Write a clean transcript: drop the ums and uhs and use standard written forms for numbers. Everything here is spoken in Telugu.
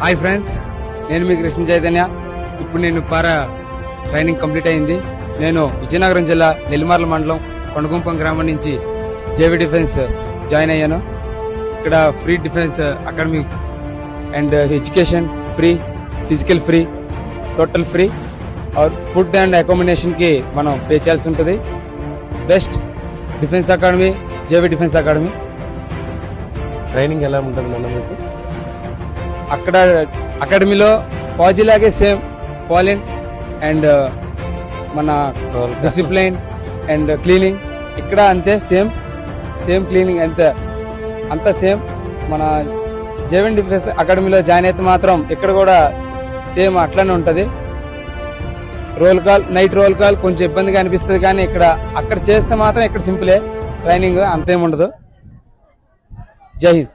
హాయ్ ఫ్రెండ్స్, నేను మీ కృష్ణ చైతన్య. ఇప్పుడు నేను పారా ట్రైనింగ్ కంప్లీట్ అయింది. నేను విజయనగరం జిల్లా నెల్లిమర్ల మండలం కొండగుంపం గ్రామం నుంచి జేవీ డిఫెన్స్ జాయిన్ అయ్యాను. ఇక్కడ free defence academy and education free, physical free, total free. Food and accommodation కి మనం పే చేయాల్సి ఉంటుంది. Best defence academy JV defence academy. Training ఎలా ఉంటుంది మన మీకు? అక్కడ అకాడమీలో ఫాజీలాగే సేమ్ ఫాలిన్ అండ్ మన డిసిప్లైన్ అండ్ క్లీనింగ్ ఇక్కడ అంతే సేమ్ క్లీనింగ్ అంతా సేమ్. మన జేవీ డిఫెన్స్ అకాడమీలో జాయిన్ అయితే మాత్రం ఇక్కడ కూడా సేమ్ అట్లానే ఉంటది. నైట్ రోల్ కాల్ కొంచెం ఇబ్బందిగా అనిపిస్తుంది, కానీ అక్కడ చేస్తే మాత్రం ఇక్కడ సింపులే. ట్రైనింగ్ అంతేముండదు. జై హింద్.